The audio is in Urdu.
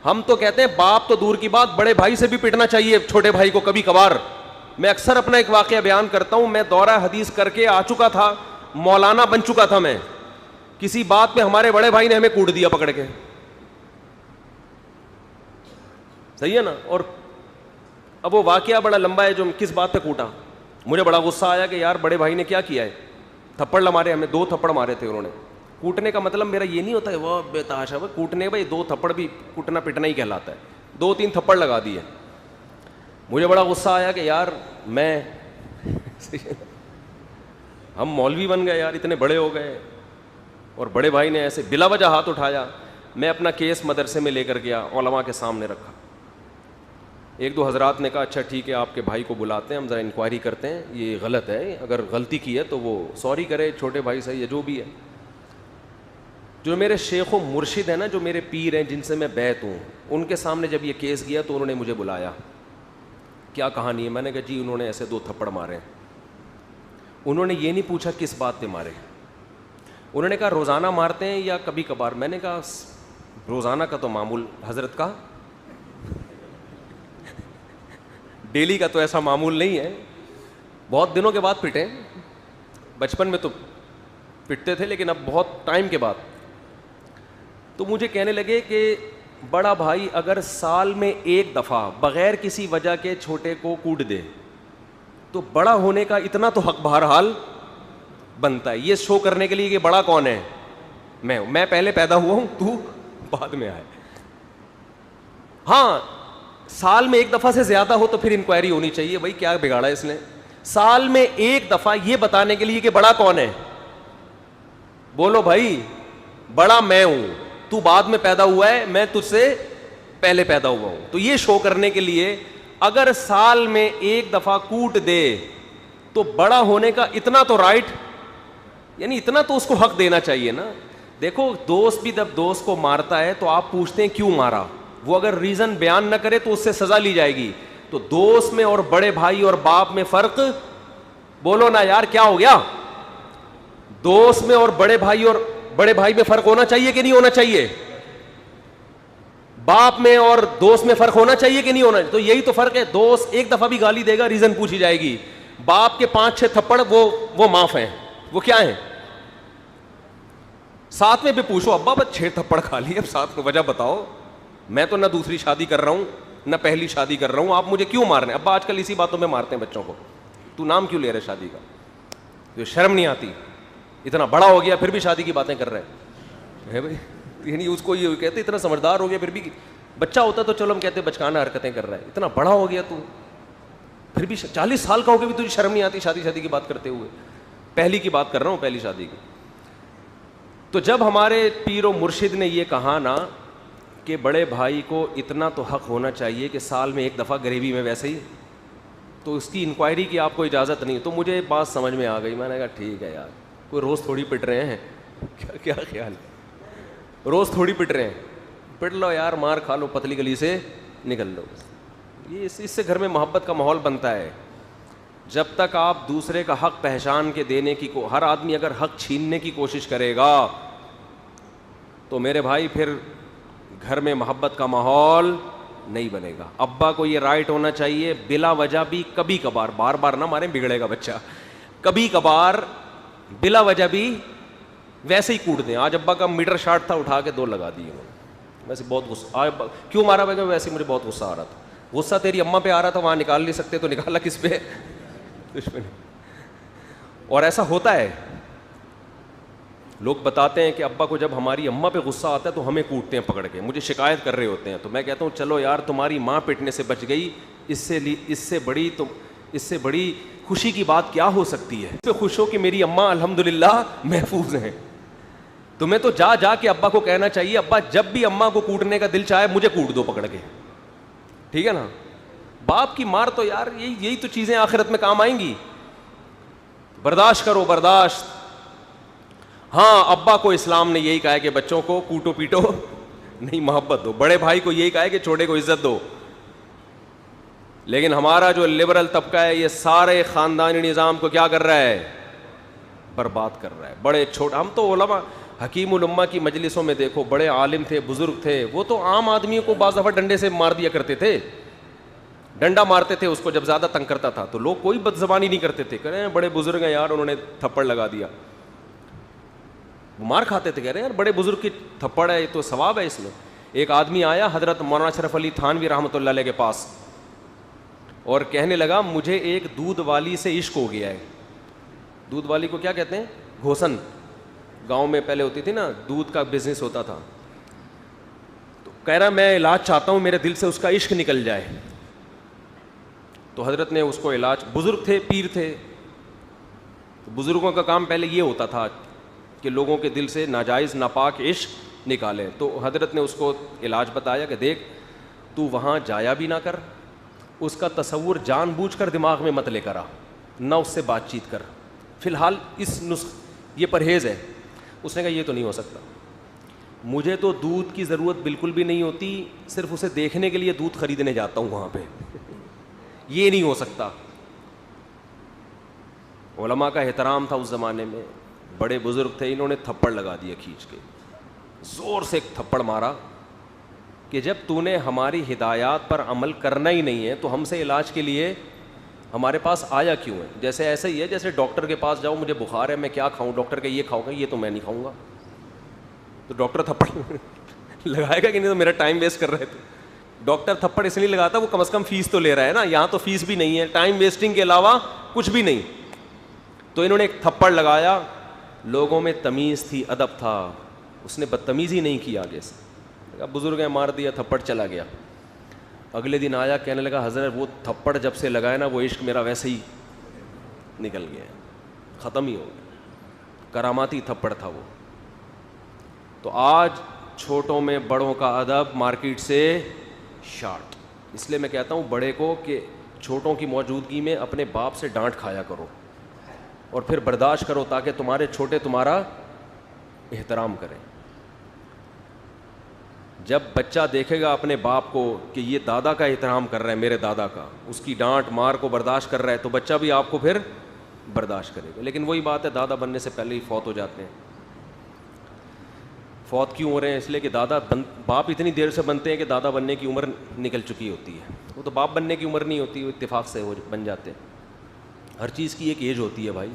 ہم تو کہتے ہیں باپ تو دور کی بات, بڑے بھائی سے بھی پٹنا چاہیے چھوٹے بھائی کو کبھی کبھار. میں اکثر اپنا ایک واقعہ بیان کرتا ہوں, میں دورہ حدیث کر کے آ چکا تھا, مولانا بن چکا تھا میں, کسی بات پہ ہمارے بڑے بھائی نے ہمیں کوٹ دیا پکڑ کے, صحیح ہے نا. اور اب وہ واقعہ بڑا لمبا ہے, جو کس بات پہ کوٹا. مجھے بڑا غصہ آیا کہ یار بڑے بھائی نے کیا کیا ہے, تھپڑ مارے ہمیں, 2 تھپڑ مارے تھے انہوں نے. کوٹنے کا مطلب میرا یہ نہیں ہوتا ہے وہ بے تحاشا, کوٹنے بھائی 2 تھپڑ بھی کوٹنا پٹنا ہی کہلاتا ہے, 2-3 تھپڑ لگا دیے. مجھے بڑا غصہ آیا کہ یار میں ہم مولوی بن گئے یار, اتنے بڑے ہو گئے, اور بڑے بھائی نے ایسے بلا وجہ ہاتھ اٹھایا. میں اپنا کیس مدرسے میں لے کر گیا, علماء کے سامنے رکھا. 1-2 حضرات نے کہا اچھا ٹھیک ہے آپ کے بھائی کو بلاتے ہیں, ہم ذرا انکوائری کرتے ہیں, یہ غلط ہے, اگر غلطی کی ہے تو وہ سوری کرے, چھوٹے بھائی صحیح ہے جو بھی ہے. جو میرے شیخ و مرشد ہیں نا, جو میرے پیر ہیں جن سے میں بیعت ہوں, ان کے سامنے جب یہ کیس گیا تو انہوں نے مجھے بلایا. کیا کہانی ہے؟ میں نے کہا جی انہوں نے ایسے 2 تھپڑ مارے. انہوں نے یہ نہیں پوچھا کس بات پہ مارے, انہوں نے کہا روزانہ مارتے ہیں یا کبھی کبھار. میں نے کہا روزانہ کا تو معمول حضرت کا, ڈیلی کا تو ایسا معمول نہیں ہے. بہت دنوں کے بعد پٹے, بچپن میں تو پٹتے تھے لیکن اب بہت ٹائم کے بعد. تو مجھے کہنے لگے کہ بڑا بھائی اگر سال میں 1 دفعہ بغیر کسی وجہ کے چھوٹے کو کوٹ دے تو بڑا ہونے کا اتنا تو حق بہرحال بنتا ہے, یہ شو کرنے کے لیے کہ بڑا کون ہے, میں پہلے پیدا ہوا ہوں, تو بعد میں آئے. ہاں سال میں 1 دفعہ سے زیادہ ہو تو پھر انکوائری ہونی چاہیے, بھائی کیا بگاڑا اس نے. سال میں 1 دفعہ یہ بتانے کے لیے کہ بڑا کون ہے, بولو بھائی بڑا میں ہوں, تو بعد میں پیدا ہوا ہے, میں تجھ سے پہلے پیدا ہوا ہوں. تو یہ شو کرنے کے لیے اگر سال میں 1 دفعہ کوٹ دے تو بڑا ہونے کا اتنا تو رائٹ, یعنی اتنا تو اس کو حق دینا چاہیے نا. دیکھو دوست بھی جب دوست کو مارتا ہے تو آپ پوچھتے ہیں کیوں مارا, وہ اگر ریزن بیان نہ کرے تو اس سے سزا لی جائے گی. تو دوست میں اور بڑے بھائی اور باپ میں فرق, بولو نا یار کیا ہو گیا. دوست میں اور بڑے بھائی میں فرق ہونا چاہیے کہ نہیں ہونا چاہیے, باپ میں اور دوست میں فرق ہونا چاہیے کہ نہیں ہونا. تو یہی تو فرق ہے, دوست 1 دفعہ بھی گالی دے گا ریزن پوچھی جائے گی, باپ کے 5-6 تھپڑ وہ معاف ہیں. وہ کیا ہیں, ساتھ میں بھی پوچھو ابا بس 6 تھپڑ کھا لی, اب ساتھ میں وجہ بتاؤ, میں تو نہ دوسری شادی کر رہا ہوں نہ پہلی شادی کر رہا ہوں, آپ مجھے کیوں مار رہے ہیں. ابا آج کل اسی باتوں میں مارتے ہیں بچوں کو, تو نام کیوں لے رہے شادی کا, تو شرم نہیں آتی, اتنا بڑا ہو گیا پھر بھی شادی کی باتیں کر رہے ہیں بھائی. یعنی اس کو یہ کہتے اتنا سمجھدار ہو گیا پھر بھی, بچہ ہوتا تو چلو ہم کہتے بچکانہ حرکتیں کر رہا ہے, اتنا بڑا ہو گیا تو پھر بھی 40 سال کا ہو گیا بھی تجھے شرم نہیں آتی شادی کی بات کرتے ہوئے. پہلی کی بات کر رہا ہوں, پہلی شادی کی. تو جب ہمارے پیر و مرشد نے یہ کہا نا کہ بڑے بھائی کو اتنا تو حق ہونا چاہیے کہ سال میں 1 دفعہ گریوی میں ویسے ہی, تو اس کی انکوائری کی آپ کو اجازت نہیں, تو مجھے بات سمجھ میں آ گئی. میں نے کہا ٹھیک ہے یار, کوئی روز تھوڑی پٹ رہے ہیں, کیا خیال ہے, روز تھوڑی پٹ رہے ہیں, پٹ لو یار, مار کھا لو, پتلی گلی سے نکل لو. یہ اس سے گھر میں محبت کا ماحول بنتا ہے. جب تک آپ دوسرے کا حق پہچان کے دینے کی ہر آدمی اگر حق چھیننے کی کوشش کرے گا تو میرے بھائی پھر گھر میں محبت کا ماحول نہیں بنے گا. ابا کو یہ رائٹ ہونا چاہیے بلا وجہ بھی کبھی کبھار, بار بار نہ ماریں بگڑے گا بچہ, کبھی کبھار بلا وجہ بھی ویسے ہی کوٹ دیں. آج ابا کا میٹر شارٹ تھا, اٹھا کے 2 لگا دیے انہوں نے, ویسے بہت غصہ آج کیوں مارا بھائی, ویسے مجھے بہت غصہ آ رہا تھا. غصہ تیری اماں پہ آ رہا تھا, وہاں نکال نہیں سکتے تو نکالا کس پہ, کچھ پہ نہیں. اور ایسا ہوتا ہے, لوگ بتاتے ہیں کہ ابا کو جب ہماری اماں پہ غصہ آتا ہے تو ہمیں کوٹتے ہیں پکڑ کے, مجھے شکایت کر رہے ہوتے ہیں. تو میں کہتا ہوں چلو یار تمہاری ماں پیٹنے سے بچ گئی, اس سے بڑی خوشی کی بات کیا ہو سکتی ہے. اس پہ خوش ہو کہ میری اماں الحمدللہ محفوظ ہیں. تمہیں تو جا کے ابا کو کہنا چاہیے ابا جب بھی اماں کو کوٹنے کا دل چاہے مجھے کوٹ دو پکڑ کے, ٹھیک ہے نا. باپ کی مار تو یار یہی تو چیزیں آخرت میں کام آئیں گی. برداشت کرو, برداشت. ہاں ابا کو اسلام نے یہی کہا ہے کہ بچوں کو کوٹو پیٹو نہیں, محبت دو. بڑے بھائی کو یہی کہا ہے کہ چھوٹے کو عزت دو. لیکن ہمارا جو لبرل طبقہ ہے یہ سارے خاندانی نظام کو کیا کر رہا ہے, برباد کر رہا ہے. بڑے چھوٹے, ہم تو علماء حکیم الامہ کی مجلسوں میں دیکھو، بڑے عالم تھے، بزرگ تھے، وہ تو عام آدمیوں کو بعض دفعہ ڈنڈے سے مار دیا کرتے تھے، ڈنڈا مارتے تھے اس کو جب زیادہ تنگ کرتا تھا، تو لوگ کوئی بد زبانی نہیں کرتے تھے، کہہ رہے ہیں بڑے بزرگ ہیں یار انہوں نے تھپڑ لگا دیا، وہ مار کھاتے تھے، کہہ رہے ہیں یار بڑے بزرگ کی تھپڑ ہے، یہ تو ثواب ہے اس میں۔ ایک آدمی آیا حضرت مولانا اشرف علی تھانوی رحمۃ اللہ علیہ کے پاس اور کہنے لگا مجھے ایک دودھ والی سے عشق ہو گیا ہے۔ دودھ والی کو کیا کہتے ہیں؟ گھوسن، گاؤں میں پہلے ہوتی تھی نا، دودھ کا بزنس ہوتا تھا، تو کہہ رہا میں علاج چاہتا ہوں، میرے دل سے اس کا عشق نکل جائے۔ تو حضرت نے اس کو علاج، بزرگ تھے، پیر تھے، بزرگوں کا کام پہلے یہ ہوتا تھا کہ لوگوں کے دل سے ناجائز ناپاک عشق نکالے، تو حضرت نے اس کو علاج بتایا کہ دیکھ تو وہاں جایا بھی نہ کر، اس کا تصور جان بوجھ کر دماغ میں مت لے کر آ، نہ اس سے بات چیت کر، فی الحال اس یہ پرہیز ہے۔ اس نے کہا یہ تو نہیں ہو سکتا، مجھے تو دودھ کی ضرورت بالکل بھی نہیں ہوتی، صرف اسے دیکھنے کے لیے دودھ خریدنے جاتا ہوں وہاں پہ، یہ نہیں ہو سکتا۔ علماء کا احترام تھا اس زمانے میں، بڑے بزرگ تھے، انہوں نے تھپڑ لگا دیا کھینچ کے، زور سے ایک تھپڑ مارا کہ جب تو نے ہماری ہدایات پر عمل کرنا ہی نہیں ہے تو ہم سے علاج کے لیے ہمارے پاس آیا کیوں ہے؟ جیسے ایسا ہی ہے جیسے ڈاکٹر کے پاس جاؤ، مجھے بخار ہے میں کیا کھاؤں، ڈاکٹر کہ یہ کھاؤ گا، یہ تو میں نہیں کھاؤں گا، تو ڈاکٹر تھپڑ لگائے گا کہ نہیں؟ تو میرا ٹائم ویسٹ کر رہے تھے۔ ڈاکٹر تھپڑ اس لیے لگاتا وہ کم از کم فیس تو لے رہا ہے نا، یہاں تو فیس بھی نہیں ہے، ٹائم ویسٹنگ کے علاوہ کچھ بھی نہیں۔ تو انہوں نے ایک تھپڑ لگایا، لوگوں میں تمیز تھی، ادب تھا، اس نے بدتمیزی نہیں کی آگے سے، بزرگ ہیں مار دیا، تھپڑ چلا گیا۔ اگلے دن آیا کہنے لگا حضرت وہ تھپڑ جب سے لگایا نا وہ عشق میرا ویسے ہی نکل گیا، ختم ہی ہو گیا، کراماتی تھپڑ تھا وہ۔ تو آج چھوٹوں میں بڑوں کا ادب مارکیٹ سے شارٹ، اس لیے میں کہتا ہوں بڑے کو کہ چھوٹوں کی موجودگی میں اپنے باپ سے ڈانٹ کھایا کرو اور پھر برداشت کرو تاکہ تمہارے چھوٹے تمہارا احترام کریں۔ جب بچہ دیکھے گا اپنے باپ کو کہ یہ دادا کا احترام کر رہا ہے، میرے دادا کا، اس کی ڈانٹ مار کو برداشت کر رہا ہے، تو بچہ بھی آپ کو پھر برداشت کرے گا۔ لیکن وہی بات ہے، دادا بننے سے پہلے ہی فوت ہو جاتے ہیں۔ فوت کیوں ہو رہے ہیں؟ اس لیے کہ باپ اتنی دیر سے بنتے ہیں کہ دادا بننے کی عمر نکل چکی ہوتی ہے، وہ تو باپ بننے کی عمر نہیں ہوتی، وہ اتفاق سے بن جاتے ہیں۔ ہر چیز کی ایک ایج ہوتی ہے بھائی۔